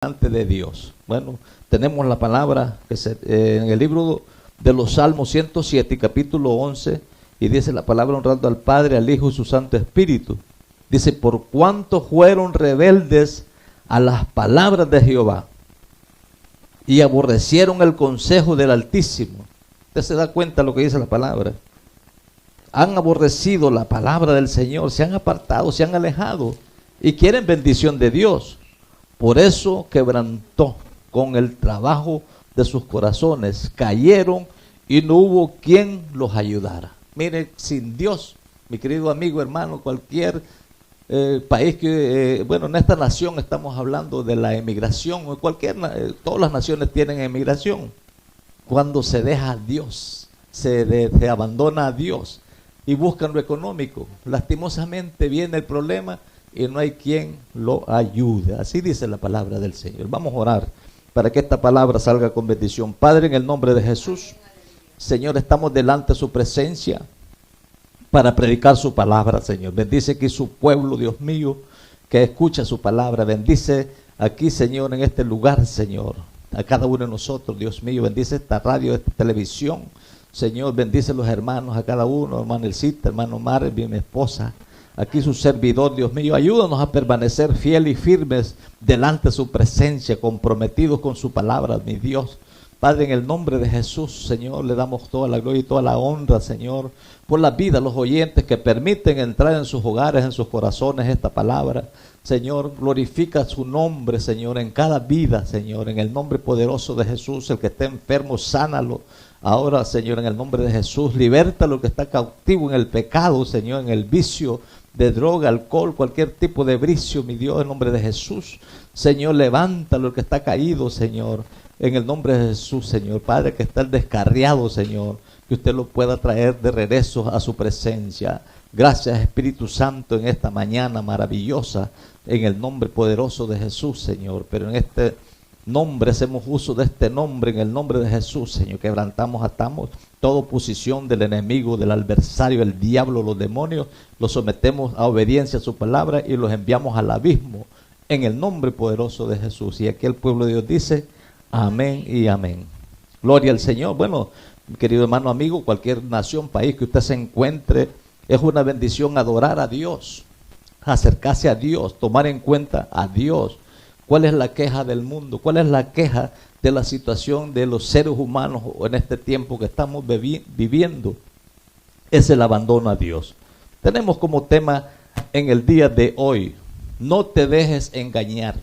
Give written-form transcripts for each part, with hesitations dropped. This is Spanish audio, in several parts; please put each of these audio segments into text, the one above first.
delante de Dios. Bueno, tenemos la palabra en el libro de los Salmos 107, capítulo 11, y dice la palabra honrando al Padre, al Hijo y su Santo Espíritu. Dice, por cuanto fueron rebeldes a las palabras de Jehová y aborrecieron el consejo del Altísimo. Usted se da cuenta de lo que dice la palabra. Han aborrecido la palabra del Señor, se han apartado, se han alejado y quieren bendición de Dios. Por eso quebrantó con el trabajo de sus corazones, cayeron y no hubo quien los ayudara. Mire, sin Dios, mi querido amigo, hermano, cualquier país que, bueno, en esta nación estamos hablando de la emigración, todas las naciones tienen emigración. Cuando se deja a Dios, se abandona a Dios y buscan lo económico, lastimosamente viene el problema y no hay quien lo ayude. Así dice la palabra del Señor. Vamos a orar para que esta palabra salga con bendición. Padre, en el nombre de Jesús, Señor, estamos delante de su presencia para predicar su palabra, Señor. Bendice aquí su pueblo, Dios mío, que escucha su palabra. Bendice aquí, Señor, en este lugar, Señor, a cada uno de nosotros, Dios mío. Bendice esta radio, esta televisión, Señor. Bendice a los hermanos, a cada uno, hermano Elcita, hermano Marvin, mi esposa. Aquí su servidor, Dios mío, ayúdanos a permanecer fieles y firmes delante de su presencia, comprometidos con su palabra, mi Dios. Padre, en el nombre de Jesús, Señor, le damos toda la gloria y toda la honra, Señor, por la vida de los oyentes que permiten entrar en sus hogares, en sus corazones esta palabra. Señor, glorifica su nombre, Señor, en cada vida, Señor, en el nombre poderoso de Jesús. El que esté enfermo, sánalo. Ahora, Señor, en el nombre de Jesús, liberta lo que está cautivo en el pecado, Señor, en el vicio de droga, alcohol, cualquier tipo de vicio, mi Dios, en el nombre de Jesús. Señor, levanta lo que está caído, Señor, en el nombre de Jesús, Señor. Padre, que está el descarriado, Señor, que usted lo pueda traer de regreso a su presencia. Gracias, Espíritu Santo, en esta mañana maravillosa, en el nombre poderoso de Jesús, Señor. Pero en este nombre, hacemos uso de este nombre, en el nombre de Jesús, Señor. Quebrantamos, atamos toda oposición del enemigo, del adversario, el diablo, los demonios. Los sometemos a obediencia a su palabra y los enviamos al abismo, en el nombre poderoso de Jesús. Y aquí el pueblo de Dios dice, amén y amén. Gloria al Señor. Bueno, mi querido hermano, amigo, cualquier nación, país que usted se encuentre, es una bendición adorar a Dios, acercarse a Dios, tomar en cuenta a Dios. ¿Cuál es la queja del mundo? ¿Cuál es la queja de la situación de los seres humanos en este tiempo que estamos viviendo? Es el abandono a Dios. Tenemos como tema en el día de hoy, no te dejes engañar.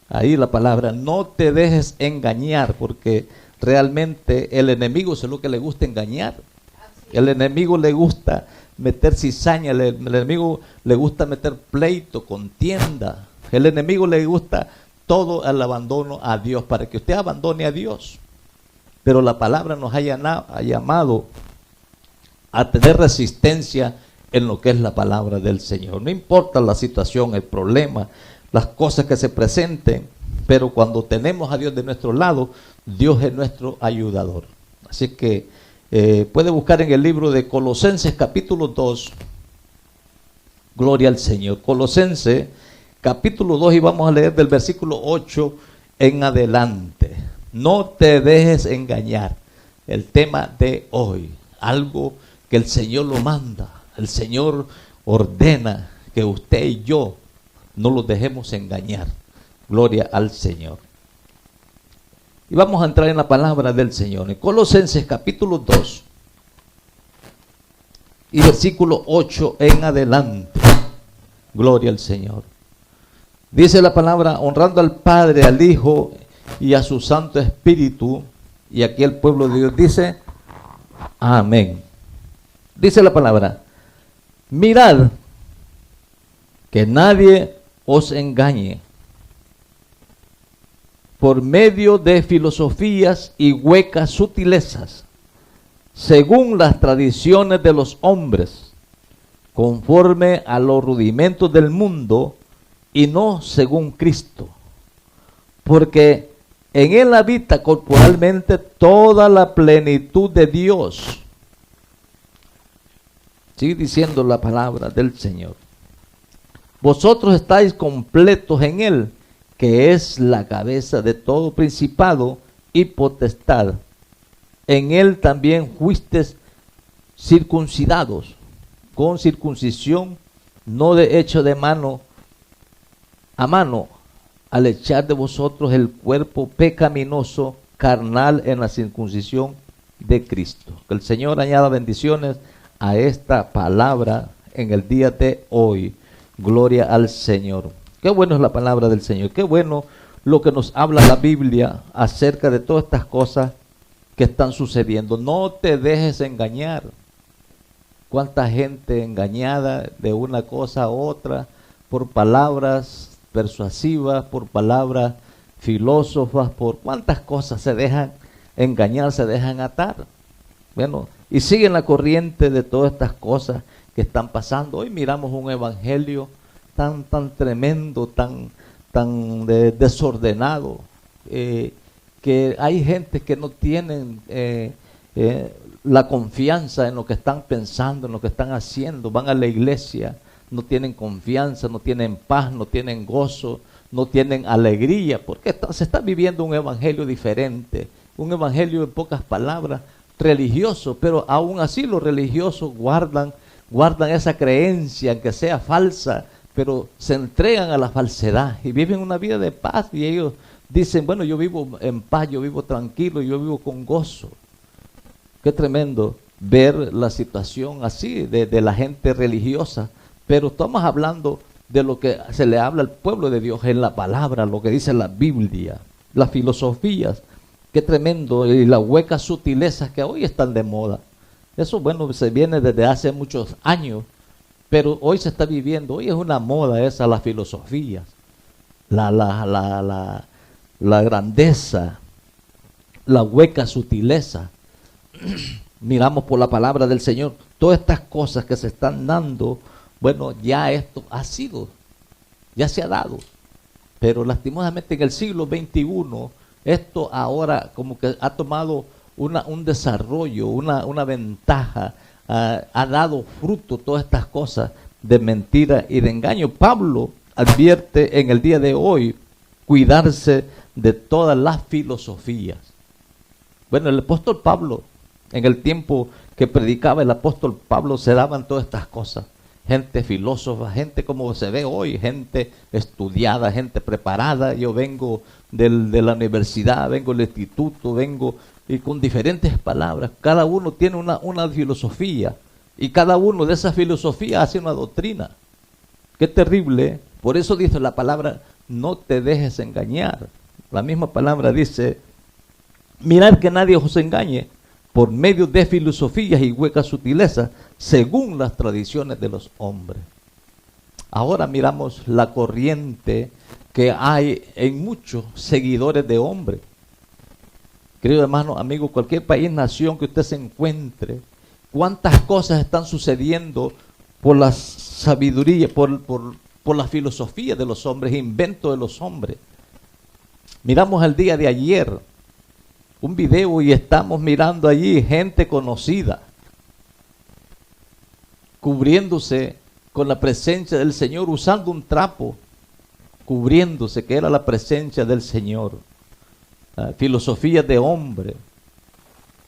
Ahí la palabra, no te dejes engañar, porque realmente el enemigo es lo que le gusta engañar. El enemigo le gusta meter cizaña, el enemigo le gusta meter pleito, contienda. El enemigo le gusta todo el abandono a Dios, para que usted abandone a Dios. Pero la palabra nos ha llamado a tener resistencia en lo que es la palabra del Señor. No importa la situación, el problema, las cosas que se presenten, pero cuando tenemos a Dios de nuestro lado, Dios es nuestro ayudador. Así que puede buscar en el libro de Colosenses capítulo 2, gloria al Señor. Colosenses capítulo 2, y vamos a leer del versículo 8 en adelante. No te dejes engañar. El tema de hoy, algo que el Señor lo manda. El Señor ordena que usted y yo no los dejemos engañar. Gloria al Señor. Y vamos a entrar en la palabra del Señor. En Colosenses capítulo 2 y versículo 8 en adelante. Gloria al Señor. Dice la palabra, honrando al Padre, al Hijo y a su Santo Espíritu. Y aquí el pueblo de Dios dice, amén. Dice la palabra, mirad que nadie os engañe por medio de filosofías y huecas sutilezas, según las tradiciones de los hombres, conforme a los rudimentos del mundo, y no según Cristo, porque en él habita corporalmente toda la plenitud de Dios. Sigue diciendo la palabra del Señor. Vosotros estáis completos en él, que es la cabeza de todo principado y potestad. En él también fuisteis circuncidados, con circuncisión no de hecho de mano a mano, al echar de vosotros el cuerpo pecaminoso carnal en la circuncisión de Cristo. Que el Señor añada bendiciones a esta palabra en el día de hoy. Gloria al Señor. Qué bueno es la palabra del Señor. Qué bueno lo que nos habla la Biblia acerca de todas estas cosas que están sucediendo. No te dejes engañar. Cuánta gente engañada de una cosa a otra por palabras persuasivas, por palabras filósofas, por cuántas cosas se dejan engañar, se dejan atar. Bueno, y siguen la corriente de todas estas cosas que están pasando. Hoy miramos un evangelio tan tremendo, tan desordenado, que hay gente que no tienen la confianza en lo que están pensando, en lo que están haciendo. Van a la iglesia, no tienen confianza, no tienen paz, no tienen gozo, no tienen alegría, porque se está viviendo un evangelio diferente, un evangelio en pocas palabras religioso, pero aún así los religiosos guardan esa creencia, aunque sea falsa, pero se entregan a la falsedad y viven una vida de paz, y ellos dicen, bueno, yo vivo en paz, yo vivo tranquilo, yo vivo con gozo. Qué tremendo ver la situación así de la gente religiosa, pero estamos hablando de lo que se le habla al pueblo de Dios en la palabra, lo que dice la Biblia, las filosofías. Qué tremendo, y las huecas sutilezas que hoy están de moda. Eso, bueno, se viene desde hace muchos años, pero hoy se está viviendo, hoy es una moda esa, las filosofías, la grandeza, la hueca sutileza. Miramos por la palabra del Señor, todas estas cosas que se están dando, bueno, ya esto ya se ha dado, pero lastimosamente en el siglo XXI, esto ahora como que ha tomado un desarrollo, una ventaja, ha dado fruto todas estas cosas de mentira y de engaño. Pablo advierte en el día de hoy cuidarse de todas las filosofías. Bueno, el apóstol Pablo, en el tiempo que predicaba el apóstol Pablo, se daban todas estas cosas. Gente filósofa, gente como se ve hoy, gente estudiada, gente preparada. Yo vengo de la universidad, vengo del instituto, vengo y con diferentes palabras. Cada uno tiene una filosofía, y cada uno de esas filosofías hace una doctrina. Qué terrible. Por eso dice la palabra, no te dejes engañar. La misma palabra dice, mirad que nadie os engañe por medio de filosofías y huecas sutilezas, según las tradiciones de los hombres. Ahora miramos la corriente que hay en muchos seguidores de hombres. Querido hermano, amigo, cualquier país, nación que usted se encuentre, cuántas cosas están sucediendo por la sabiduría, por la filosofía de los hombres, invento de los hombres. Miramos el día de ayer un video y estamos mirando allí gente conocida cubriéndose con la presencia del Señor, usando un trapo, cubriéndose, que era la presencia del Señor. Filosofía de hombre.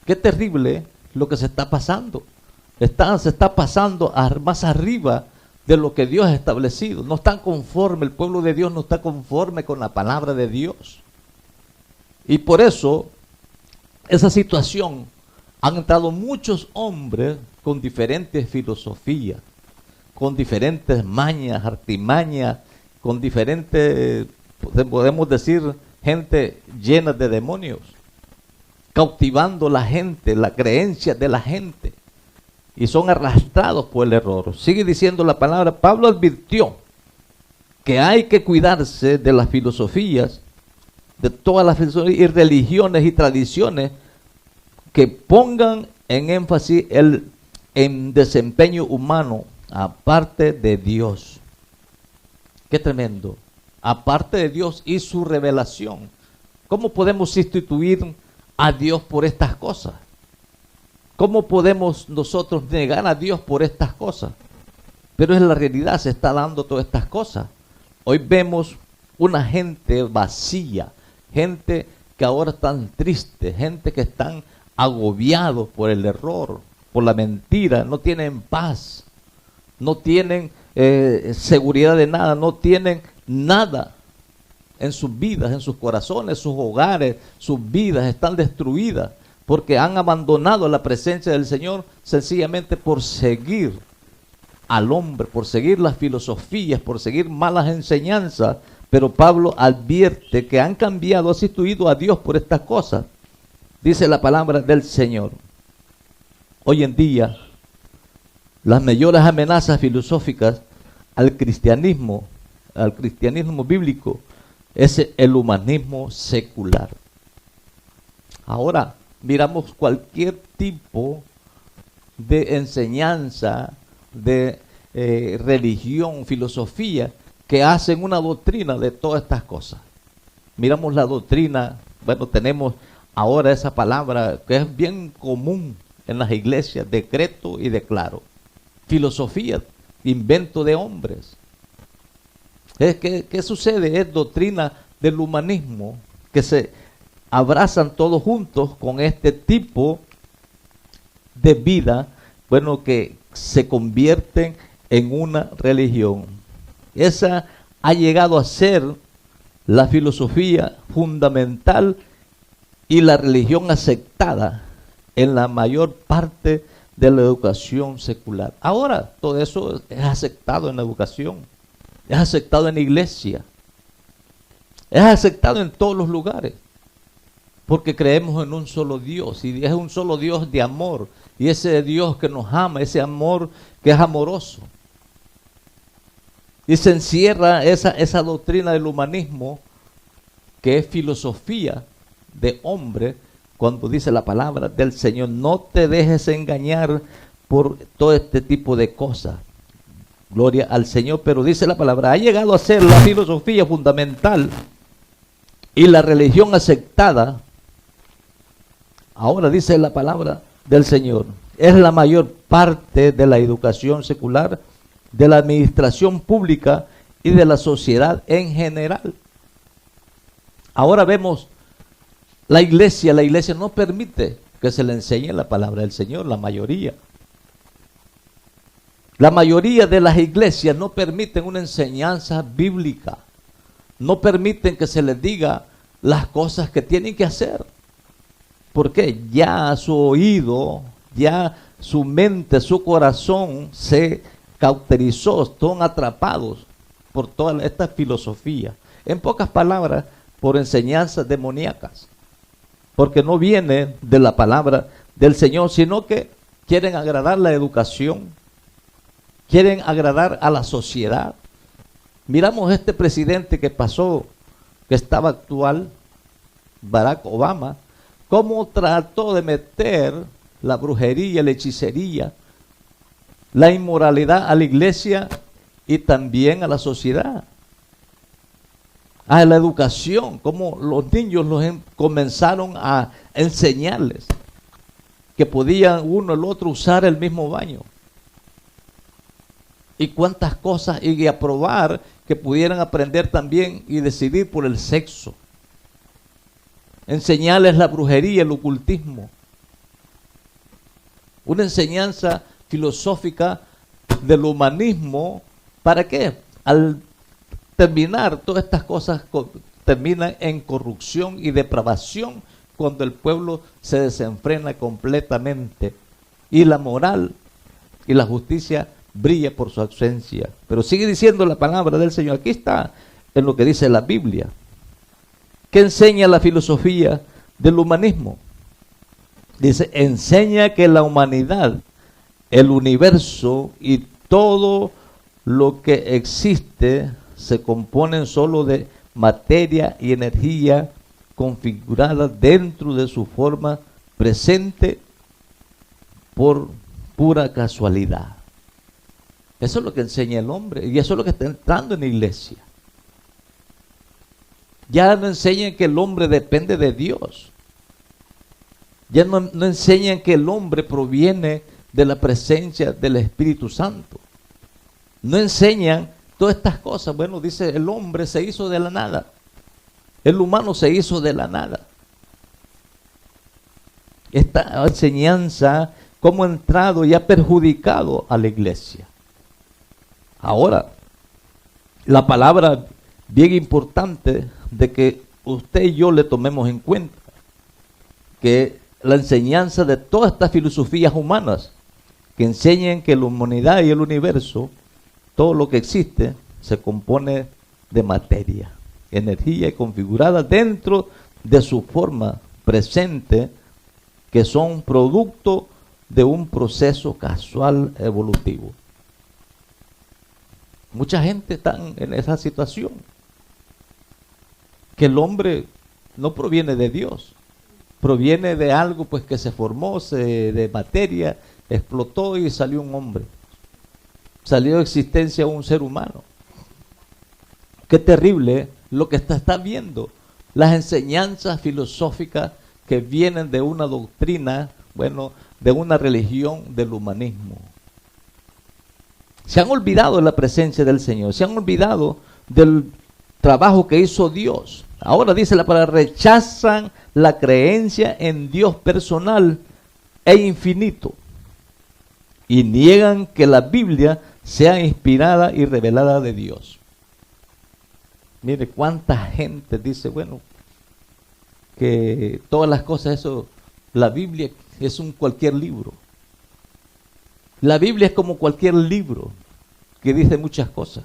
Qué terrible lo que se está pasando. Se está pasando más arriba de lo que Dios ha establecido. No están conforme, el pueblo de Dios no está conforme con la palabra de Dios. Y por eso, esa situación, han entrado muchos hombres con diferentes filosofías, con diferentes mañas, artimañas, con diferentes, podemos decir, gente llena de demonios, cautivando la gente, la creencia de la gente, y son arrastrados por el error. Sigue diciendo la palabra, Pablo advirtió que hay que cuidarse de las filosofías, de todas las filosofías y religiones y tradiciones que pongan en énfasis en desempeño humano, aparte de Dios. Qué tremendo. Aparte de Dios y su revelación. ¿Cómo podemos sustituir a Dios por estas cosas? ¿Cómo podemos nosotros negar a Dios por estas cosas? Pero en la realidad se está dando todas estas cosas. Hoy vemos una gente vacía, gente que ahora están tristes, gente que están agobiados por el error, por la mentira, no tienen paz, no tienen seguridad de nada, no tienen nada en sus vidas, en sus corazones, sus hogares, sus vidas están destruidas porque han abandonado la presencia del Señor sencillamente por seguir al hombre, por seguir las filosofías, por seguir malas enseñanzas. Pero Pablo advierte que han cambiado, han sustituido a Dios por estas cosas. Dice la palabra del Señor. Hoy en día, las mayores amenazas filosóficas al cristianismo bíblico, es el humanismo secular. Ahora miramos cualquier tipo de enseñanza, de religión, filosofía, que hacen una doctrina de todas estas cosas. Miramos la doctrina, bueno, tenemos ahora esa palabra que es bien común en las iglesias, decreto y declaro. Filosofía, invento de hombres. ¿Qué sucede? Es doctrina del humanismo, que se abrazan todos juntos con este tipo de vida, bueno, que se convierten en una religión. Esa ha llegado a ser la filosofía fundamental y la religión aceptada en la mayor parte de la educación secular. Ahora todo eso es aceptado en la educación, es aceptado en la iglesia, es aceptado en todos los lugares, porque creemos en un solo Dios, y es un solo Dios de amor, y ese Dios que nos ama, ese amor que es amoroso. Y se encierra esa doctrina del humanismo, que es filosofía de hombre, cuando dice la palabra del Señor: no te dejes engañar por todo este tipo de cosas. Gloria al Señor. Pero dice la palabra, ha llegado a ser la filosofía fundamental y la religión aceptada. Ahora dice la palabra del Señor, es la mayor parte de la educación secular, de la administración pública y de la sociedad en general. Ahora vemos la iglesia no permite que se le enseñe la palabra del Señor, la mayoría. La mayoría de las iglesias no permiten una enseñanza bíblica, no permiten que se les diga las cosas que tienen que hacer. Porque ya su oído, ya su mente, su corazón se cauterizó, son atrapados por toda esta filosofía. En pocas palabras, por enseñanzas demoníacas. Porque no viene de la palabra del Señor, sino que quieren agradar la educación, quieren agradar a la sociedad. Miramos este presidente que pasó, que estaba actual, Barack Obama, cómo trató de meter la brujería, la hechicería, la inmoralidad a la iglesia y también a la sociedad, a la educación, como los niños comenzaron a enseñarles que podían uno el otro usar el mismo baño. Y cuántas cosas, y aprobar que pudieran aprender también y decidir por el sexo. Enseñarles la brujería, el ocultismo. Una enseñanza filosófica del humanismo. ¿Para qué? Al terminar, todas estas cosas terminan en corrupción y depravación cuando el pueblo se desenfrena completamente. Y la moral y la justicia brilla por su ausencia. Pero sigue diciendo la palabra del Señor. Aquí está en lo que dice la Biblia. ¿Qué enseña la filosofía del humanismo? Dice, enseña que la humanidad, el universo y todo lo que existe se componen solo de materia y energía configurada dentro de su forma presente por pura casualidad. Eso es lo que enseña el hombre y eso es lo que está entrando en la iglesia. Ya no enseñan que el hombre depende de Dios. Ya no enseñan que el hombre proviene de la presencia del Espíritu Santo. No enseñan todas estas cosas. Bueno, dice, el hombre se hizo de la nada. El humano se hizo de la nada. Esta enseñanza, cómo ha entrado y ha perjudicado a la iglesia. Ahora, la palabra bien importante de que usted y yo le tomemos en cuenta que la enseñanza de todas estas filosofías humanas que enseñan que la humanidad y el universo, todo lo que existe, se compone de materia, energía y configurada dentro de su forma presente, que son producto de un proceso casual evolutivo. Mucha gente está en esa situación, que el hombre no proviene de Dios, proviene de algo pues que se formó de materia, explotó y salió un hombre, salió de existencia un ser humano. Qué terrible lo que está viendo, las enseñanzas filosóficas que vienen de una doctrina, bueno, de una religión del humanismo. Se han olvidado de la presencia del Señor, se han olvidado del trabajo que hizo Dios. Ahora dice la palabra, rechazan la creencia en Dios personal e infinito y niegan que la Biblia sea inspirada y revelada de Dios. Mire cuánta gente dice, bueno, que todas las cosas, eso, la Biblia es un cualquier libro. La Biblia es como cualquier libro que dice muchas cosas.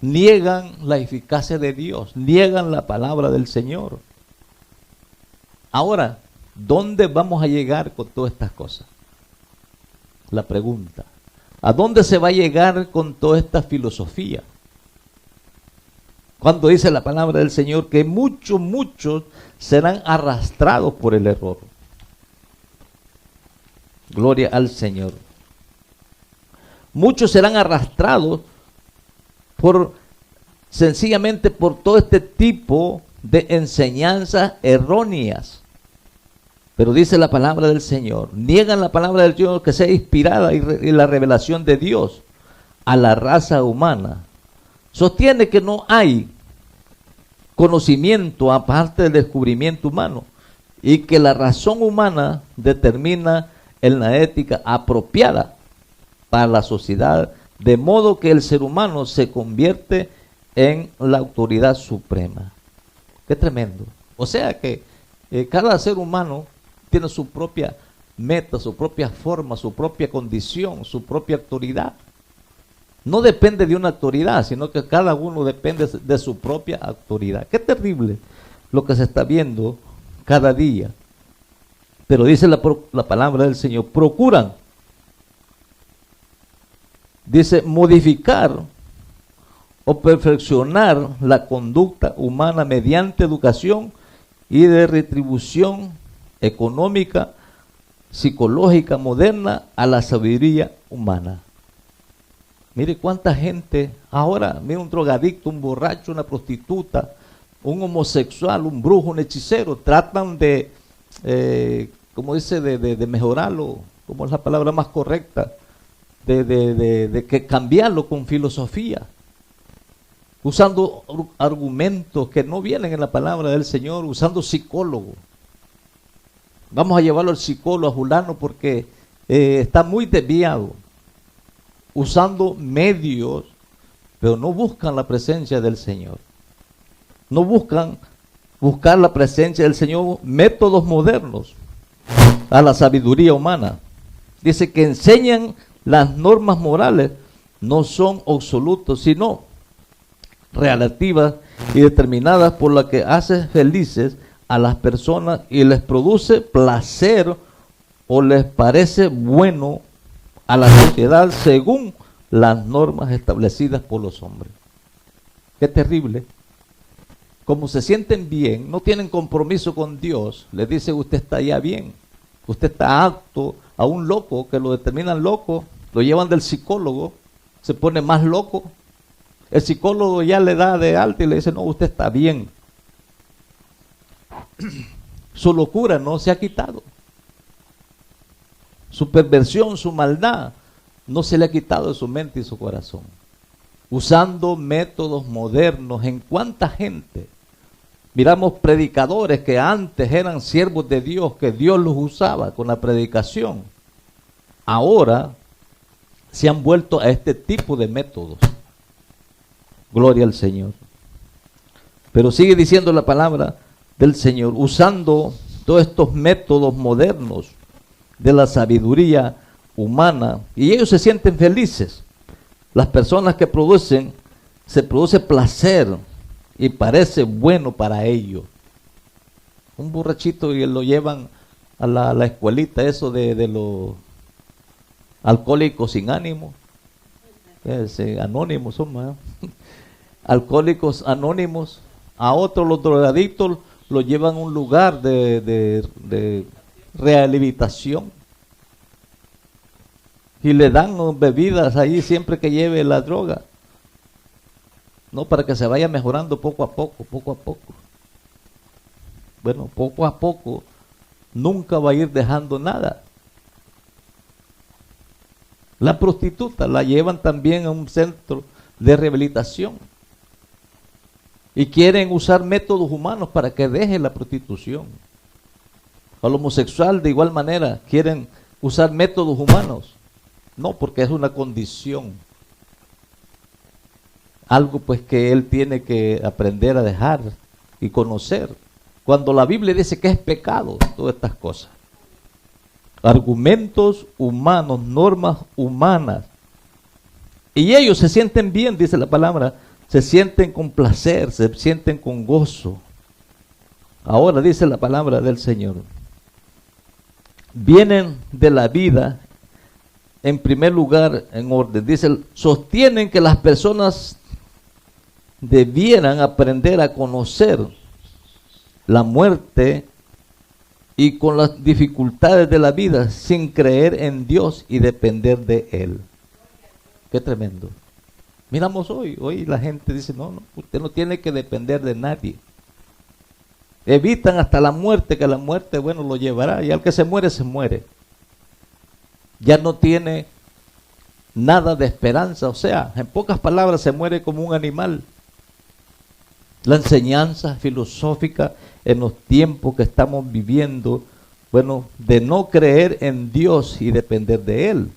Niegan la eficacia de Dios, niegan la palabra del Señor. Ahora, ¿dónde vamos a llegar con todas estas cosas? La pregunta, ¿a dónde se va a llegar con toda esta filosofía? Cuando dice la palabra del Señor que muchos serán arrastrados por el error. Gloria al Señor. Muchos serán arrastrados sencillamente por todo este tipo de enseñanzas erróneas. Pero dice la palabra del Señor, niegan la palabra del Señor que sea inspirada y la revelación de Dios a la raza humana. Sostiene que no hay conocimiento aparte del descubrimiento humano y que la razón humana determina en la ética apropiada para la sociedad, de modo que el ser humano se convierte en la autoridad suprema. Qué tremendo. O sea que cada ser humano tiene su propia meta, su propia forma, su propia condición, su propia autoridad. No depende de una autoridad, sino que cada uno depende de su propia autoridad. Qué terrible lo que se está viendo cada día. Pero dice la palabra del Señor, procuran, dice, modificar o perfeccionar la conducta humana mediante educación y de retribución económica, psicológica, moderna a la sabiduría humana. Mire cuánta gente ahora, mira un drogadicto, un borracho, una prostituta, un homosexual, un brujo, un hechicero, tratan de, como dice, de mejorarlo, como es la palabra más correcta, de que cambiarlo con filosofía, usando argumentos que no vienen en la palabra del Señor, usando psicólogos. Vamos a llevarlo al psicólogo, a fulano, porque está muy desviado, usando medios, pero no buscan la presencia del Señor. No buscan buscar la presencia del Señor, métodos modernos a la sabiduría humana. Dice que enseñan las normas morales, no son absolutos, sino relativas y determinadas por la que hace felices a las personas y les produce placer o les parece bueno a la sociedad según las normas establecidas por los hombres. Qué terrible. Como se sienten bien, no tienen compromiso con Dios, les dice usted está ya bien, usted está apto. A un loco que lo determinan loco, lo llevan del psicólogo, se pone más loco. El psicólogo ya le da de alta y le dice, no, usted está bien. Su locura no se ha quitado. Su perversión, su maldad, no se le ha quitado de su mente y su corazón. usando métodos modernos. ¿En cuánta gente? Miramos predicadores que antes eran siervos de Dios, que Dios los usaba con la predicación. Ahora se han vuelto a este tipo de métodos. Gloria al Señor. Pero sigue diciendo la palabra del Señor, usando todos estos métodos modernos de la sabiduría humana, y ellos se sienten felices. Las personas que se produce placer y parece bueno para ellos. Un borrachito y lo llevan a la escuelita, eso de los alcohólicos sin ánimo, anónimos son más, alcohólicos anónimos. A otros, los drogadictos, lo llevan a un lugar de rehabilitación y le dan bebidas ahí siempre que lleve la droga, no, para que se vaya mejorando poco a poco, poco a poco. Bueno, poco a poco nunca va a ir dejando nada. La prostituta la llevan también a un centro de rehabilitación y quieren usar métodos humanos para que deje la prostitución. Al homosexual de igual manera quieren usar métodos humanos. No, porque es una condición. Algo pues que él tiene que aprender a dejar y conocer. Cuando la Biblia dice que es pecado, todas estas cosas. Argumentos humanos, normas humanas. Y ellos se sienten bien, dice la palabra, se sienten con placer, se sienten con gozo. Ahora dice la palabra del Señor. Vienen de la vida, en primer lugar, en orden. Dice, sostienen que las personas debieran aprender a conocer la muerte y con las dificultades de la vida sin creer en Dios y depender de Él. Qué tremendo. Miramos hoy la gente dice, no, usted no tiene que depender de nadie. Evitan hasta la muerte, que la muerte, bueno, lo llevará, y al que se muere, se muere. Ya no tiene nada de esperanza, o sea, en pocas palabras, se muere como un animal. La enseñanza filosófica en los tiempos que estamos viviendo, bueno, de no creer en Dios y depender de Él.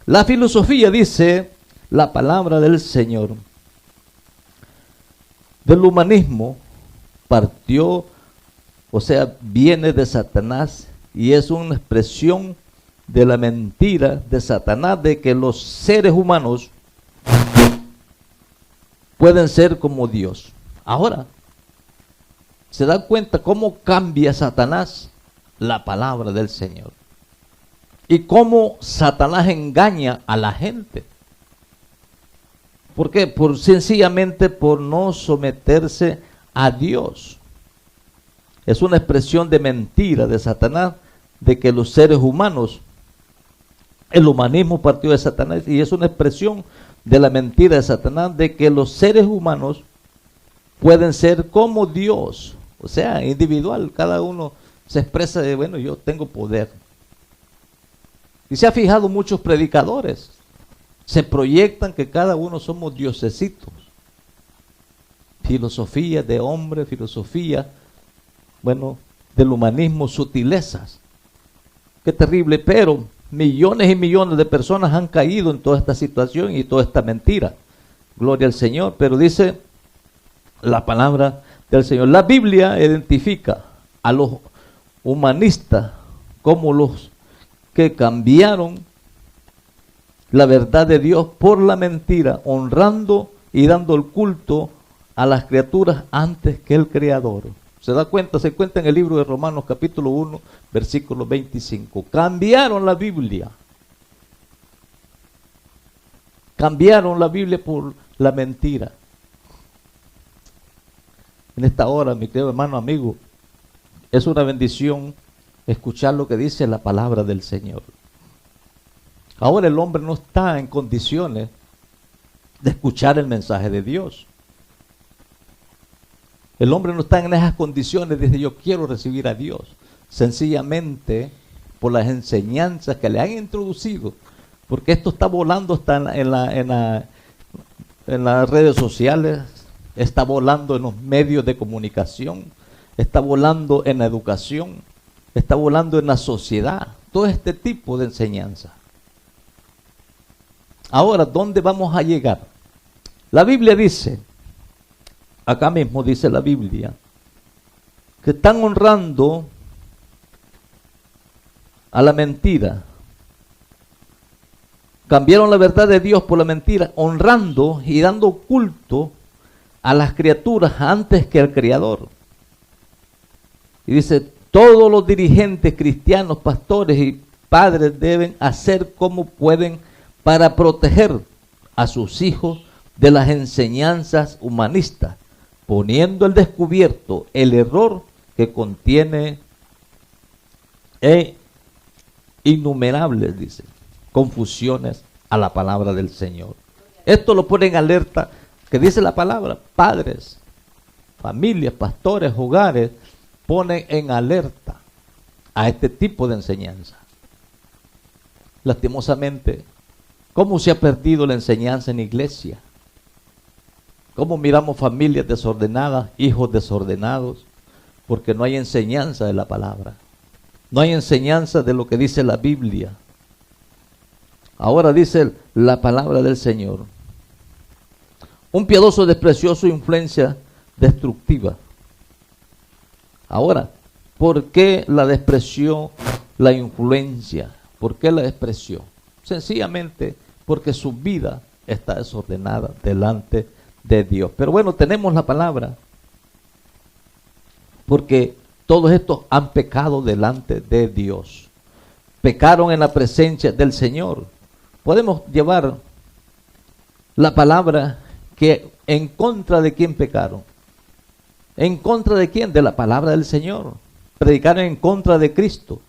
La filosofía, dice la palabra del Señor, del humanismo partió, o sea, viene de Satanás y es una expresión de la mentira de Satanás de que los seres humanos pueden ser como Dios. Ahora, ¿se dan cuenta cómo cambia Satanás la palabra del Señor? Y cómo Satanás engaña a la gente. ¿Por qué? Sencillamente por no someterse a Dios. Es una expresión de mentira de Satanás, de que los seres humanos, el humanismo partió de Satanás, y es una expresión de la mentira de Satanás, de que los seres humanos pueden ser como Dios, o sea, individual, cada uno se expresa de, bueno, yo tengo poder. Y se ha fijado muchos predicadores, se proyectan que cada uno somos diosesitos. Filosofía de hombre, filosofía, bueno, del humanismo, sutilezas. Qué terrible, pero millones y millones de personas han caído en toda esta situación y toda esta mentira. Gloria al Señor, pero dice la palabra del Señor. La Biblia identifica a los humanistas como los que cambiaron la verdad de Dios por la mentira, honrando y dando el culto a las criaturas antes que el Creador. ¿Se da cuenta? Se cuenta en el libro de Romanos capítulo 1, versículo 25. Cambiaron la Biblia. Cambiaron la Biblia por la mentira. En esta hora, mi querido hermano, amigo, es una bendición escuchar lo que dice la palabra del Señor. Ahora el hombre no está en condiciones de escuchar el mensaje de Dios. El hombre no está en esas condiciones, dice yo quiero recibir a Dios. Sencillamente por las enseñanzas que le han introducido, porque esto está volando hasta en en las redes sociales, está volando en los medios de comunicación, está volando en la educación, está volando en la sociedad, todo este tipo de enseñanza. Ahora, ¿dónde vamos a llegar? La Biblia dice, acá mismo dice la Biblia, que están honrando a la mentira. Cambiaron la verdad de Dios por la mentira, honrando y dando culto a las criaturas antes que al Creador. Y dice, todos los dirigentes cristianos, pastores y padres deben hacer como pueden para proteger a sus hijos de las enseñanzas humanistas, poniendo al descubierto el error que contiene innumerables, dice, confusiones a la palabra del Señor. Esto lo pone en alerta, que dice la palabra, padres, familias, pastores, hogares, ponen en alerta a este tipo de enseñanza. Lastimosamente, ¿cómo se ha perdido la enseñanza en la iglesia? ¿Cómo miramos familias desordenadas, hijos desordenados? Porque no hay enseñanza de la palabra. No hay enseñanza de lo que dice la Biblia. Ahora dice la palabra del Señor. Un piadoso despreció su influencia destructiva. Ahora, ¿por qué la despreció la influencia? ¿Por qué la despreció? Sencillamente porque su vida está desordenada delante de Dios. Pero bueno, tenemos la palabra. Porque todos estos han pecado delante de Dios. Pecaron en la presencia del Señor. Podemos llevar la palabra que en contra de quién pecaron. ¿En contra de quién? De la palabra del Señor. Predicaron en contra de Cristo.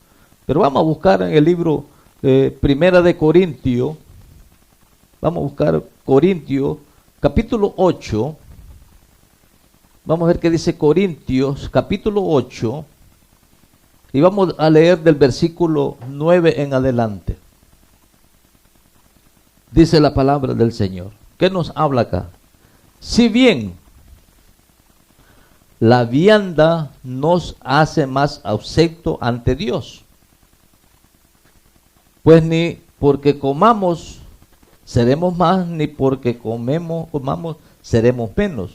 Pero vamos a buscar en el libro Primera de Corintios. Vamos a buscar Corintios, capítulo 8. Vamos a ver qué dice Corintios, capítulo 8. Y vamos a leer del versículo 9 en adelante. Dice la palabra del Señor. ¿Qué nos habla acá? Si bien la vianda nos hace más acepto ante Dios, pues ni porque comamos seremos más, ni porque comamos seremos menos.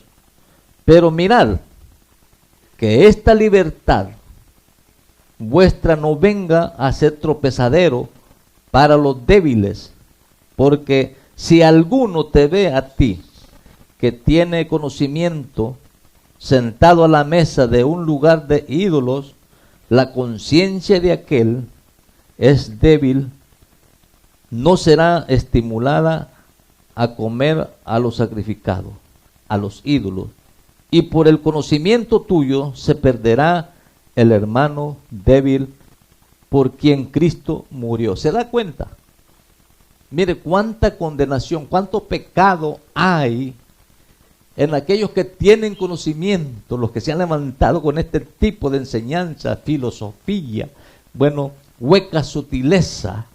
Pero mirad, que esta libertad vuestra no venga a ser tropezadero para los débiles, porque si alguno te ve a ti, que tiene conocimiento, sentado a la mesa de un lugar de ídolos, la conciencia de aquel es débil, no será estimulada a comer a lo sacrificado, a los ídolos, y por el conocimiento tuyo se perderá el hermano débil por quien Cristo murió. ¿Se da cuenta? Mire cuánta condenación, cuánto pecado hay en aquellos que tienen conocimiento, los que se han levantado con este tipo de enseñanza, filosofía, bueno, hueca sutileza,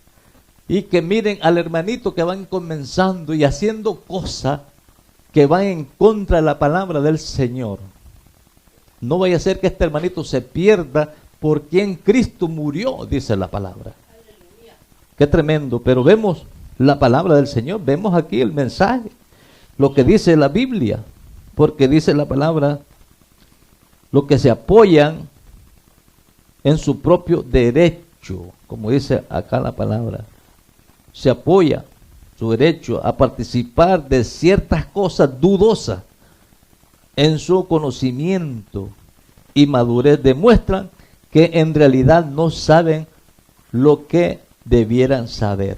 y que miren al hermanito que van comenzando y haciendo cosas que van en contra de la palabra del Señor. No vaya a ser que este hermanito se pierda por quien Cristo murió, dice la palabra. Aleluya. Qué tremendo, pero vemos la palabra del Señor, vemos aquí el mensaje, lo que dice la Biblia, porque dice la palabra, lo que se apoyan en su propio derecho, como dice acá la palabra, se apoya su derecho a participar de ciertas cosas dudosas en su conocimiento y madurez, demuestran que en realidad no saben lo que debieran saber.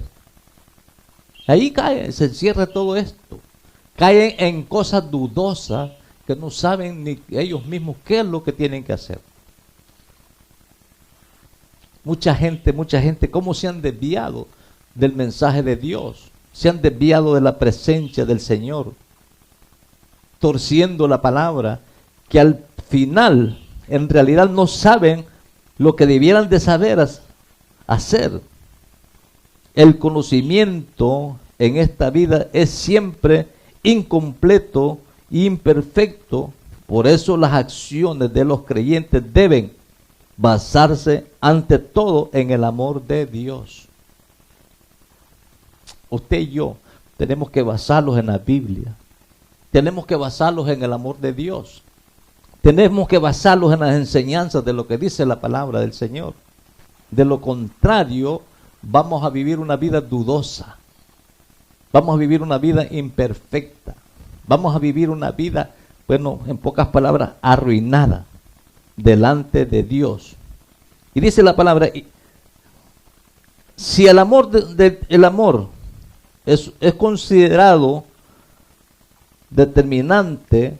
Ahí cae, se encierra todo esto. Caen en cosas dudosas que no saben ni ellos mismos qué es lo que tienen que hacer. Mucha gente, cómo se han desviado del mensaje de Dios, se han desviado de la presencia del Señor, torciendo la palabra, que al final en realidad no saben lo que debieran de saber hacer. El conocimiento en esta vida es siempre incompleto, imperfecto. Por eso las acciones de los creyentes deben basarse ante todo en el amor de Dios. Usted y yo tenemos que basarlos en la Biblia. Tenemos que basarlos en el amor de Dios. Tenemos que basarlos en las enseñanzas de lo que dice la palabra del Señor. De lo contrario, vamos a vivir una vida dudosa. Vamos a vivir una vida imperfecta. Vamos a vivir una vida, bueno, en pocas palabras, arruinada delante de Dios. Y dice la palabra, si el amor, el amor es considerado determinante,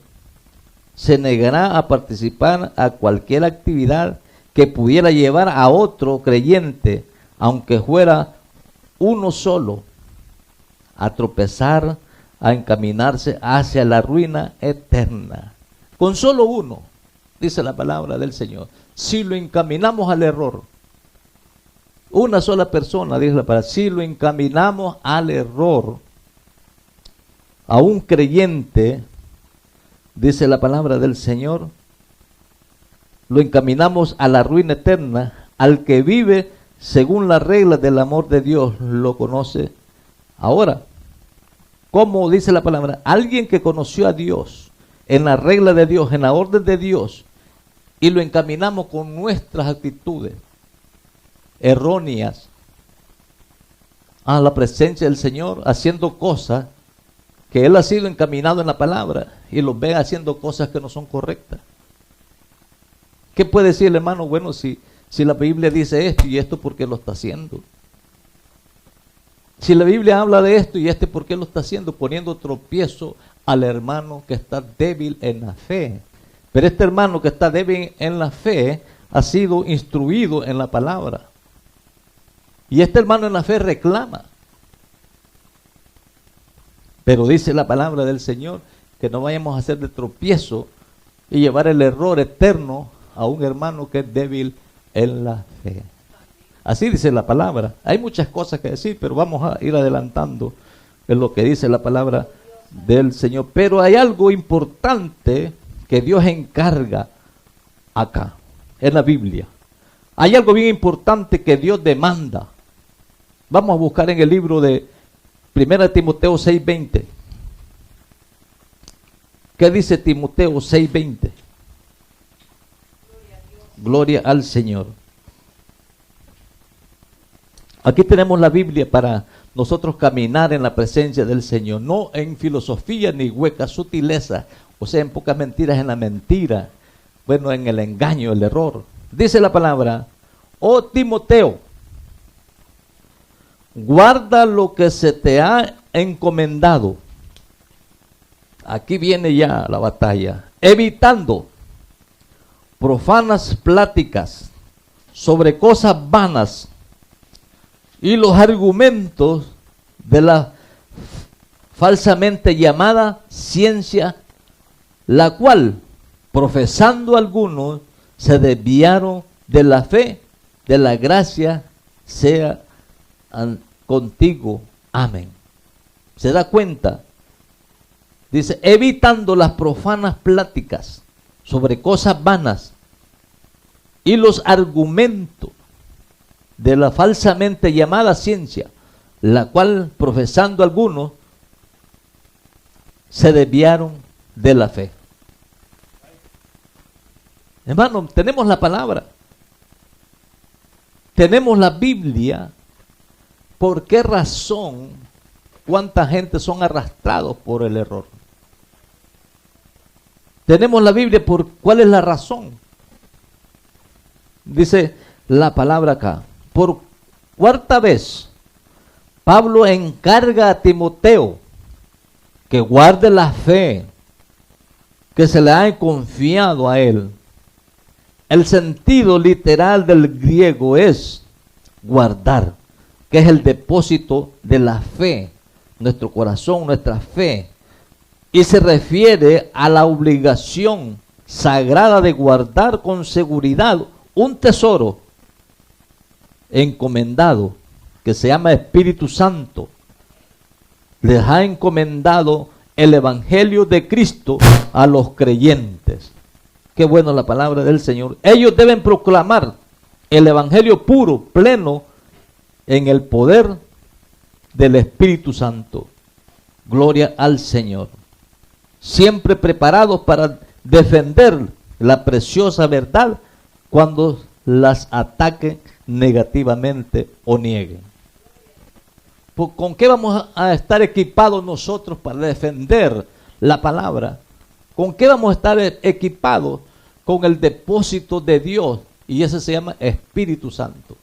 se negará a participar a cualquier actividad que pudiera llevar a otro creyente, aunque fuera uno solo, a tropezar, a encaminarse hacia la ruina eterna. Con solo uno, dice la palabra del Señor, si lo encaminamos al error, una sola persona, dice la palabra, si lo encaminamos al error, a un creyente, dice la palabra del Señor, lo encaminamos a la ruina eterna. Al que vive según las reglas del amor de Dios, lo conoce. Ahora, ¿cómo dice la palabra? Alguien que conoció a Dios, en la regla de Dios, en la orden de Dios, y lo encaminamos con nuestras actitudes erróneas a la presencia del Señor, haciendo cosas que Él ha sido encaminado en la palabra, y los ve haciendo cosas que no son correctas. ¿Qué puede decir el hermano? Bueno, si la Biblia dice esto y esto, ¿por qué lo está haciendo? Si la Biblia habla de esto y ¿por qué lo está haciendo? Poniendo tropiezo al hermano que está débil en la fe. Pero este hermano que está débil en la fe ha sido instruido en la palabra. Y este hermano en la fe reclama. Pero dice la palabra del Señor que no vayamos a hacer de tropiezo y llevar el error eterno a un hermano que es débil en la fe. Así dice la palabra. Hay muchas cosas que decir, pero vamos a ir adelantando en lo que dice la palabra del Señor. Pero hay algo importante que Dios encarga acá, en la Biblia. Hay algo bien importante que Dios demanda. Vamos a buscar en el libro de 1 Timoteo 6:20. ¿Qué dice Timoteo 6:20? Gloria al Señor. Aquí tenemos la Biblia para nosotros caminar en la presencia del Señor, no en filosofía ni huecas sutilezas, o sea, en pocas mentiras, en la mentira, bueno, en el engaño, el error. Dice la palabra, oh Timoteo, guarda lo que se te ha encomendado. Aquí viene ya la batalla, evitando profanas pláticas sobre cosas vanas y los argumentos de la falsamente llamada ciencia, la cual, profesando algunos, se desviaron de la fe, de la gracia, sea contigo. Amén. ¿Se da cuenta? Dice, evitando las profanas pláticas sobre cosas vanas y los argumentos de la falsamente llamada ciencia, la cual, profesando algunos, se desviaron de la fe. Hermano, tenemos la palabra, tenemos la Biblia. ¿Por qué razón cuánta gente son arrastrados por el error? Tenemos la Biblia, ¿cuál es la razón? Dice la palabra acá, por cuarta vez, Pablo encarga a Timoteo que guarde la fe que se le ha confiado a él. El sentido literal del griego es guardar, que es el depósito de la fe, nuestro corazón, nuestra fe. Y se refiere a la obligación sagrada de guardar con seguridad un tesoro encomendado, que se llama Espíritu Santo. Les ha encomendado el evangelio de Cristo a los creyentes. Qué bueno la palabra del Señor. Ellos deben proclamar el evangelio puro, pleno, en el poder del Espíritu Santo. Gloria al Señor. Siempre preparados para defender la preciosa verdad cuando las ataquen negativamente o nieguen. ¿Con qué vamos a estar equipados nosotros para defender la palabra? ¿Con qué vamos a estar equipados? Con el depósito de Dios, y ese se llama Espíritu Santo.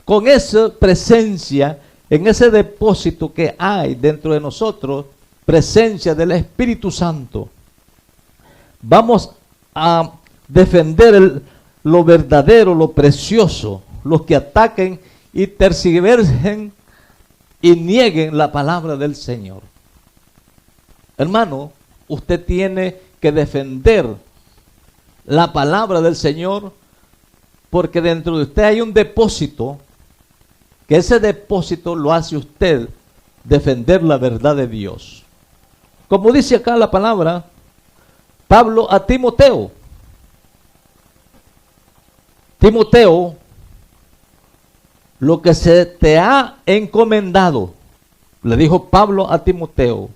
Con esa presencia, en ese depósito que hay dentro de nosotros, presencia del Espíritu Santo, vamos a defender lo verdadero, lo precioso. Los que ataquen y tergiversen y nieguen la palabra del Señor. Hermano, usted tiene que defender la palabra del Señor, porque dentro de usted hay un depósito, que ese depósito lo hace usted defender la verdad de Dios. Como dice acá la palabra, Pablo a Timoteo. Timoteo, lo que se te ha encomendado, le dijo Pablo a Timoteo,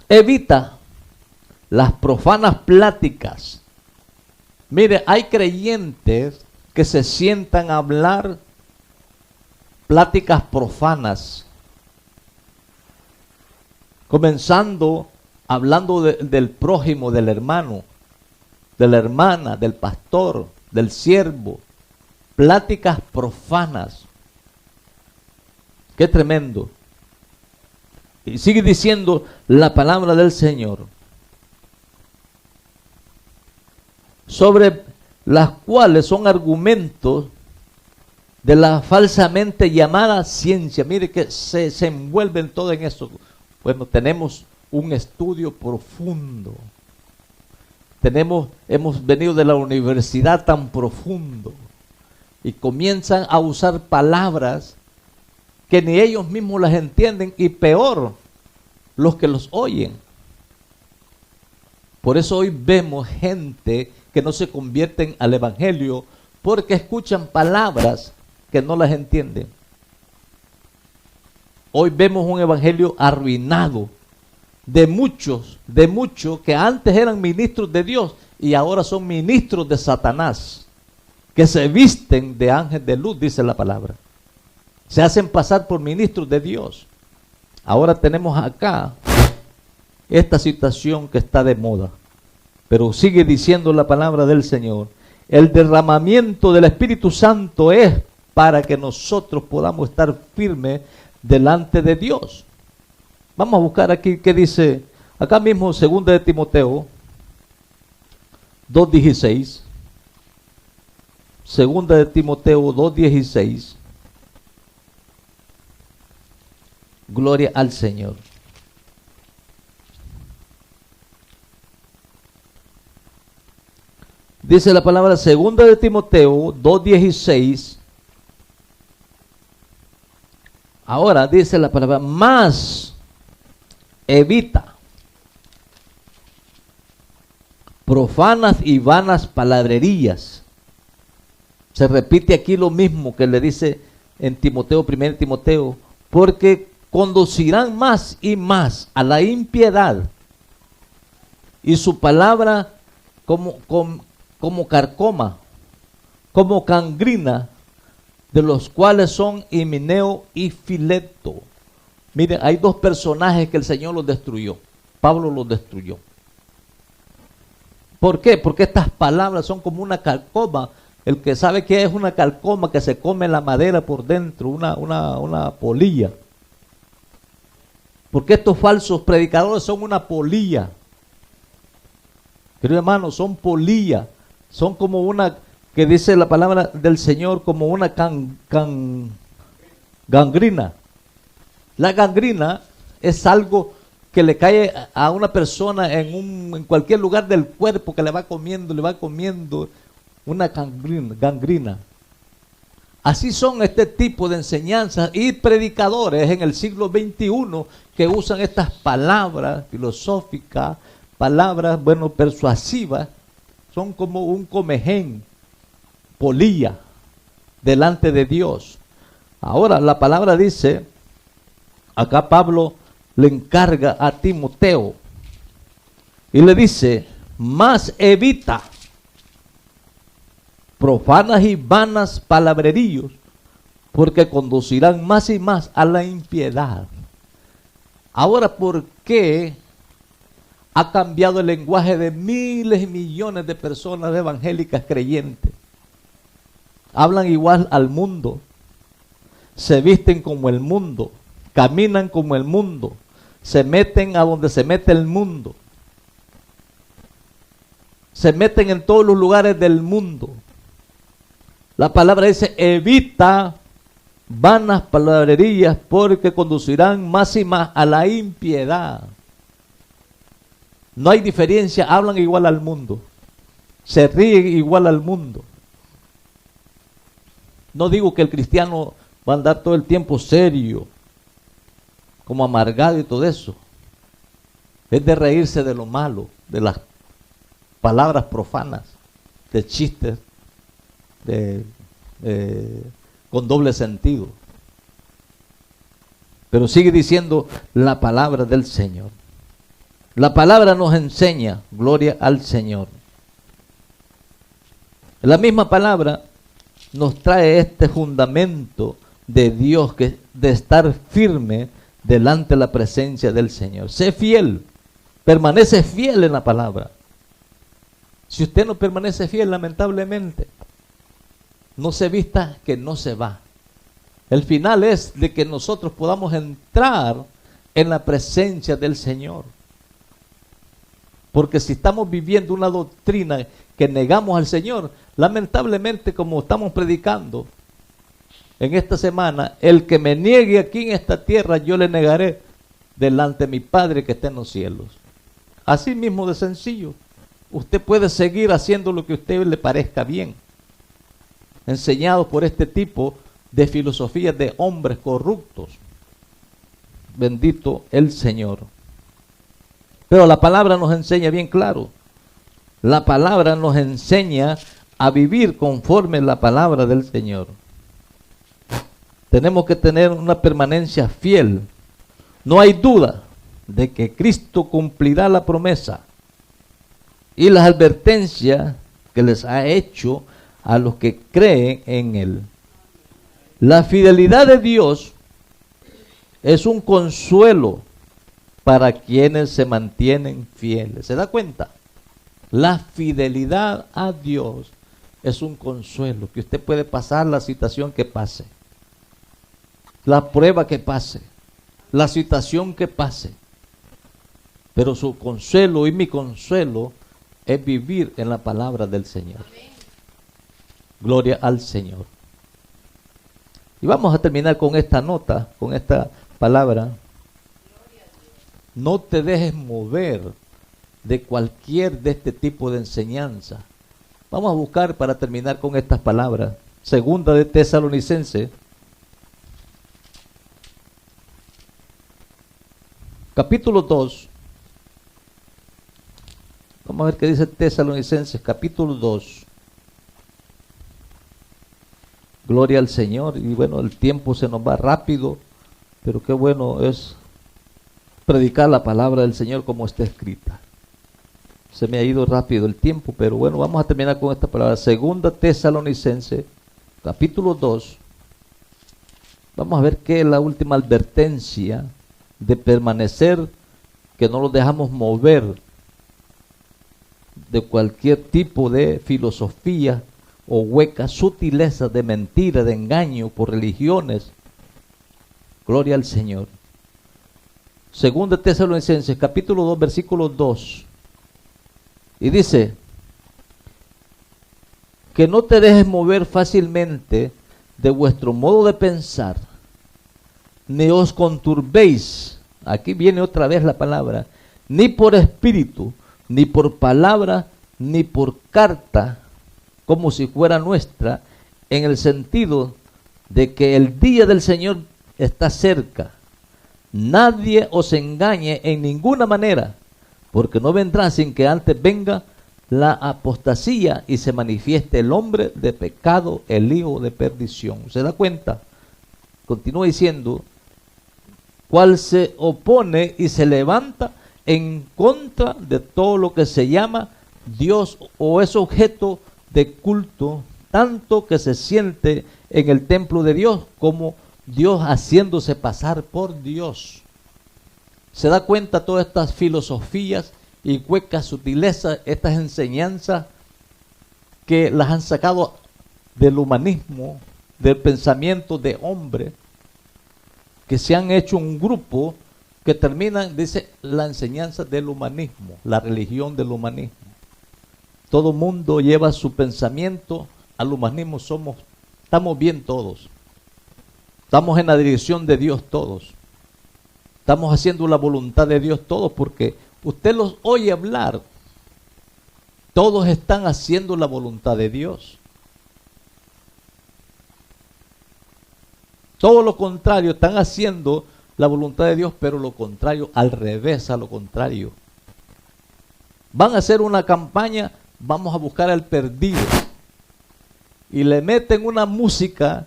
evita las profanas pláticas. Mire, hay creyentes que se sientan a hablar pláticas profanas, comenzando hablando del prójimo, del hermano, de la hermana, del pastor, del siervo, pláticas profanas. Qué tremendo. Y sigue diciendo la palabra del Señor, sobre las cuales son argumentos de la falsamente llamada ciencia. Mire que se envuelven todo en eso. Bueno, tenemos un estudio profundo. Hemos venido de la universidad tan profundo y comienzan a usar palabras que ni ellos mismos las entienden, y peor, los que los oyen. Por eso hoy vemos gente que no se convierten al evangelio porque escuchan palabras que no las entienden. Hoy vemos un evangelio arruinado de muchos que antes eran ministros de Dios y ahora son ministros de Satanás, que se visten de ángel de luz, dice la palabra. Se hacen pasar por ministros de Dios. Ahora tenemos acá esta situación que está de moda. Pero sigue diciendo la palabra del Señor. El derramamiento del Espíritu Santo es para que nosotros podamos estar firmes delante de Dios. Vamos a buscar aquí qué dice, acá mismo, 2 de Timoteo 2:16. 2 de Timoteo 2:16. Gloria al Señor. Dice la palabra 2 de Timoteo 2:16. Ahora dice la palabra, más evita profanas y vanas palabrerías. Se repite aquí lo mismo que le dice en Timoteo, 1 Timoteo, porque conducirán más y más a la impiedad, y su palabra como carcoma, como gangrina, de los cuales son Himeneo y Fileto. Miren, hay dos personajes que el Señor los destruyó. Pablo los destruyó. ¿Por qué? Porque estas palabras son como una carcoma. El que sabe que es una carcoma, que se come la madera por dentro, una polilla. Porque estos falsos predicadores son una polilla. Queridos hermanos, son polilla. Son como una, que dice la palabra del Señor, como una gangrina. La gangrina es algo que le cae a una persona en cualquier lugar del cuerpo, que le va comiendo una gangrina. Así son este tipo de enseñanzas y predicadores en el siglo XXI que usan estas palabras filosóficas, palabras, bueno, persuasivas. Son como un comején, polilla, delante de Dios. Ahora la palabra dice, acá Pablo le encarga a Timoteo y le dice, más evita profanas y vanas palabreríos, porque conducirán más y más a la impiedad. Ahora, ¿por qué ha cambiado el lenguaje de miles y millones de personas evangélicas creyentes? Hablan igual al mundo, se visten como el mundo, caminan como el mundo, se meten a donde se mete el mundo, se meten en todos los lugares del mundo. La palabra dice, evita vanas palabrerías porque conducirán más y más a la impiedad. No hay diferencia, hablan igual al mundo, se ríen igual al mundo. No digo que el cristiano va a andar todo el tiempo serio, como amargado y todo eso. Es de reírse de lo malo, de las palabras profanas, de chistes, con doble sentido. Pero sigue diciendo la palabra del Señor. La palabra nos enseña, gloria al Señor. La misma palabra nos trae este fundamento de Dios, que de estar firme delante de la presencia del Señor. Sé fiel, permanece fiel en la palabra. Si usted no permanece fiel, lamentablemente, no se vista que no se va. El final es de que nosotros podamos entrar en la presencia del Señor. Porque si estamos viviendo una doctrina que negamos al Señor, lamentablemente, como estamos predicando en esta semana, el que me niegue aquí en esta tierra, yo le negaré delante de mi Padre que está en los cielos. Así mismo de sencillo. Usted puede seguir haciendo lo que a usted le parezca bien, enseñado por este tipo de filosofías de hombres corruptos. Bendito el Señor. Pero la palabra nos enseña bien claro. La palabra nos enseña a vivir conforme la palabra del Señor. Tenemos que tener una permanencia fiel. No hay duda de que Cristo cumplirá la promesa y las advertencias que les ha hecho a los que creen en Él. La fidelidad de Dios es un consuelo para quienes se mantienen fieles. ¿Se da cuenta? La fidelidad a Dios es un consuelo, que usted puede pasar la situación que pase, la prueba que pase, la situación que pase, pero su consuelo y mi consuelo es vivir en la palabra del Señor. Gloria al Señor. Y vamos a terminar con esta nota, con esta palabra. No te dejes mover de cualquier de este tipo de enseñanza. Vamos a buscar para terminar con estas palabras. Segunda de Tesalonicenses, capítulo 2. Vamos a ver qué dice Tesalonicenses, capítulo 2. Gloria al Señor. Y bueno, el tiempo se nos va rápido, pero qué bueno es predicar la palabra del Señor como está escrita. Se me ha ido rápido el tiempo, pero bueno, vamos a terminar con esta palabra. Segunda Tesalonicenses, capítulo 2. Vamos a ver qué es la última advertencia de permanecer, que no nos dejamos mover de cualquier tipo de filosofía o huecas sutilezas de mentira, de engaño por religiones. Gloria al Señor. Segunda Tesalonicenses, capítulo 2, versículo 2. Y dice, que no te dejes mover fácilmente de vuestro modo de pensar, ni os conturbéis, aquí viene otra vez la palabra, ni por espíritu, ni por palabra, ni por carta, como si fuera nuestra, en el sentido de que el día del Señor está cerca. Nadie os engañe en ninguna manera, porque no vendrá sin que antes venga la apostasía y se manifieste el hombre de pecado, el hijo de perdición. ¿Se da cuenta? Continúa diciendo, cual se opone y se levanta en contra de todo lo que se llama Dios o es objeto de culto, tanto que se siente en el templo de Dios como Dios haciéndose pasar por Dios. ¿Se da cuenta todas estas filosofías y huecas sutilezas, estas enseñanzas que las han sacado del humanismo, del pensamiento de hombre, que se han hecho un grupo que terminan, dice, la enseñanza del humanismo, la religión del humanismo? Todo mundo lleva su pensamiento al humanismo, estamos bien todos, estamos en la dirección de Dios todos, estamos haciendo la voluntad de Dios todos, porque usted los oye hablar, todos están haciendo la voluntad de Dios. Todo lo contrario, están haciendo la voluntad de Dios, pero lo contrario, al revés, a lo contrario. Van a hacer una campaña, vamos a buscar al perdido. Y le meten una música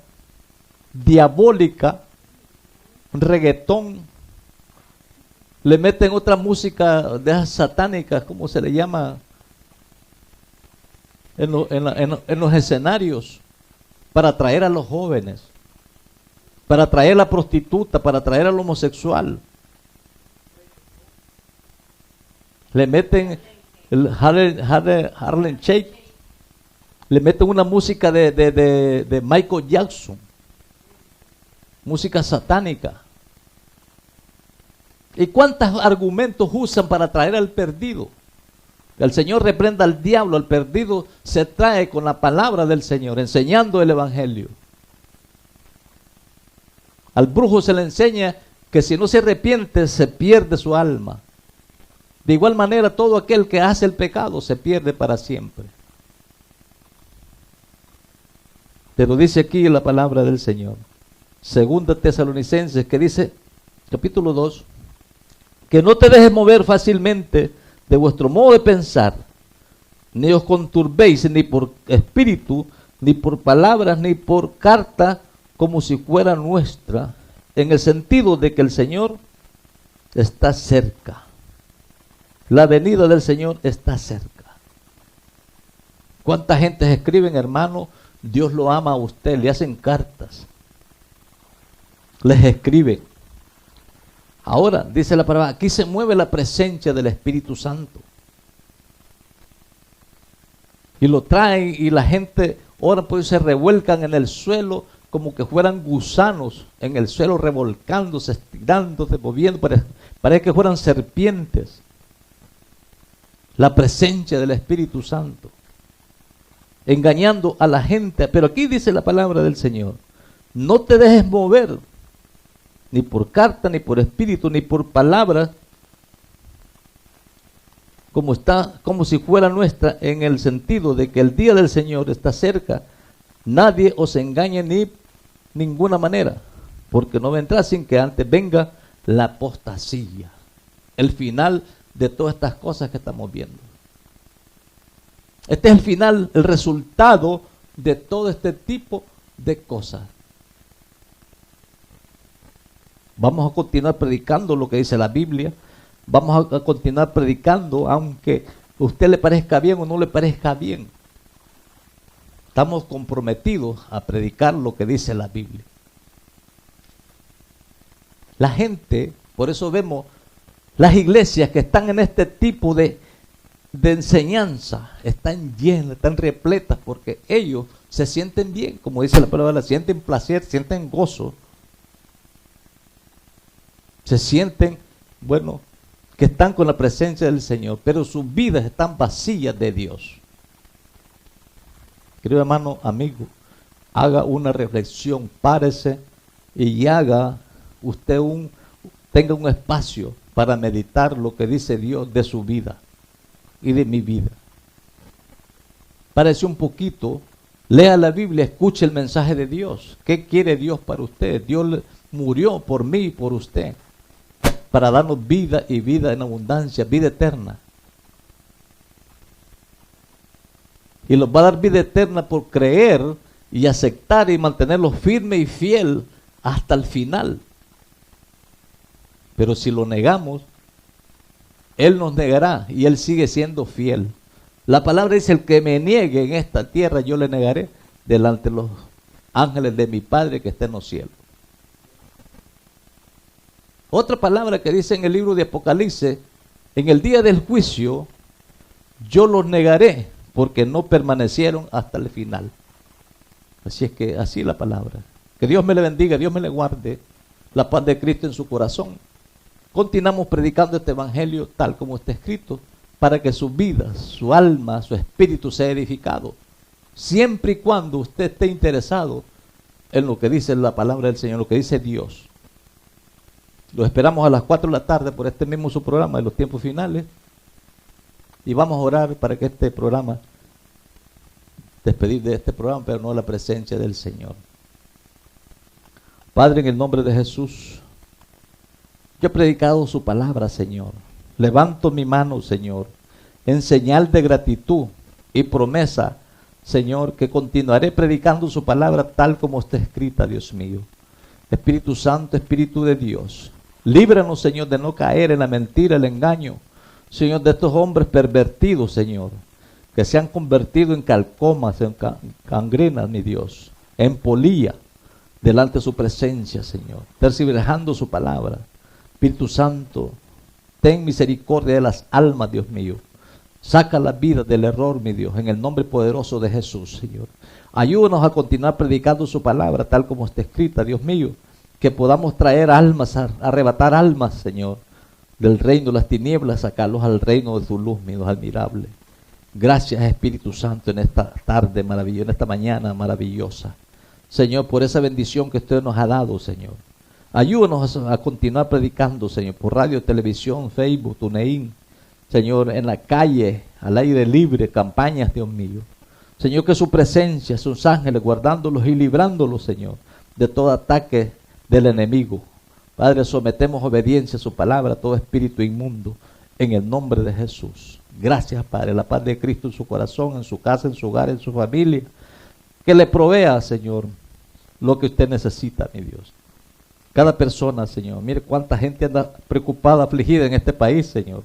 diabólica, un reggaetón. Le meten otra música de esas satánicas, ¿cómo se le llama? En los escenarios, para atraer a los jóvenes, para atraer a la prostituta, para atraer al homosexual. Le meten el Harlem Shake, le meten una música de Michael Jackson, música satánica. ¿Y cuántos argumentos usan para atraer al perdido? El Señor reprenda al diablo, al perdido se trae con la palabra del Señor, enseñando el evangelio. Al brujo se le enseña que si no se arrepiente se pierde su alma. De igual manera todo aquel que hace el pecado se pierde para siempre. Pero dice aquí la palabra del Señor, Segunda Tesalonicenses, que dice, capítulo 2, que no te dejes mover fácilmente de vuestro modo de pensar, ni os conturbéis ni por espíritu, ni por palabras, ni por carta, como si fuera nuestra, en el sentido de que el Señor está cerca. La venida del Señor está cerca. ¿Cuánta gente escriben, hermano? Dios lo ama a usted, le hacen cartas, les escriben. Ahora, dice la palabra, aquí se mueve la presencia del Espíritu Santo. Y lo traen y la gente, ahora pues se revuelcan en el suelo como que fueran gusanos en el suelo, revolcándose, estirándose, moviendo, parece que fueran serpientes. La presencia del Espíritu Santo, engañando a la gente. Pero aquí dice la palabra del Señor, no te dejes mover, ni por carta, ni por espíritu, ni por palabra, como si fuera nuestra, en el sentido de que el día del Señor está cerca. Nadie os engañe ni ninguna manera, porque no vendrá sin que antes venga la apostasía, el final de todas estas cosas que estamos viendo. Este es el final, el resultado de todo este tipo de cosas. Vamos a continuar predicando lo que dice la Biblia. Vamos a continuar predicando, aunque a usted le parezca bien o no le parezca bien. Estamos comprometidos a predicar lo que dice la Biblia. La gente, por eso vemos las iglesias que están en este tipo de enseñanza, están llenas, están repletas, porque ellos se sienten bien, como dice la palabra, sienten placer, sienten gozo, se sienten, bueno, que están con la presencia del Señor, pero sus vidas están vacías de Dios. Querido hermano, amigo, haga una reflexión, párese y haga usted tenga un espacio para meditar lo que dice Dios de su vida y de mi vida. Párese un poquito, Lea la Biblia, escuche el mensaje de Dios. ¿Qué quiere Dios para usted? Dios murió por mí y por usted, para darnos vida y vida en abundancia, vida eterna. Y nos va a dar vida eterna por creer y aceptar y mantenerlo firme y fiel hasta el final. Pero si lo negamos, Él nos negará y Él sigue siendo fiel. La palabra dice: el que me niegue en esta tierra, yo le negaré delante de los ángeles de mi Padre que está en los cielos. Otra palabra que dice en el libro de Apocalipsis: en el día del juicio, yo los negaré, porque no permanecieron hasta el final. Así es que, así es la palabra. Que Dios me le bendiga, Dios me le guarde la paz de Cristo en su corazón. Continuamos predicando este evangelio tal como está escrito, para que su vida, su alma, su espíritu sea edificado. Siempre y cuando usted esté interesado en lo que dice la palabra del Señor, lo que dice Dios. Lo esperamos a las 4 de la tarde por este mismo su programa de los tiempos finales. Y vamos a orar para que este programa, despedir de este programa, pero no la presencia del Señor. Padre, en el nombre de Jesús, yo he predicado su palabra, Señor. Levanto mi mano, Señor, en señal de gratitud y promesa, Señor, que continuaré predicando su palabra tal como está escrita, Dios mío. Espíritu Santo, Espíritu de Dios, líbranos, Señor, de no caer en la mentira, el engaño, Señor, de estos hombres pervertidos, Señor, que se han convertido en calcomas, en cangrenas, mi Dios, en polilla, delante de su presencia, Señor, tergiversando su palabra. Espíritu Santo, ten misericordia de las almas, Dios mío. Saca la vida del error, mi Dios, en el nombre poderoso de Jesús, Señor. Ayúdanos a continuar predicando su palabra tal como está escrita, Dios mío, que podamos traer almas, arrebatar almas, Señor, del reino de las tinieblas, sacarlos al reino de tu luz, mi Dios admirable. Gracias, Espíritu Santo, en esta tarde maravillosa, en esta mañana maravillosa, Señor, por esa bendición que usted nos ha dado, Señor. Ayúdanos a continuar predicando, Señor, por radio, televisión, Facebook, TuneIn, Señor, en la calle, al aire libre, campañas, Dios mío. Señor, que su presencia, sus ángeles, guardándolos y librándolos, Señor, de todo ataque del enemigo. Padre, sometemos obediencia a su palabra, a todo espíritu inmundo, en el nombre de Jesús. Gracias, Padre, la paz de Cristo en su corazón, en su casa, en su hogar, en su familia. Que le provea, Señor, lo que usted necesita, mi Dios. Cada persona, Señor, mire cuánta gente anda preocupada, afligida en este país, Señor.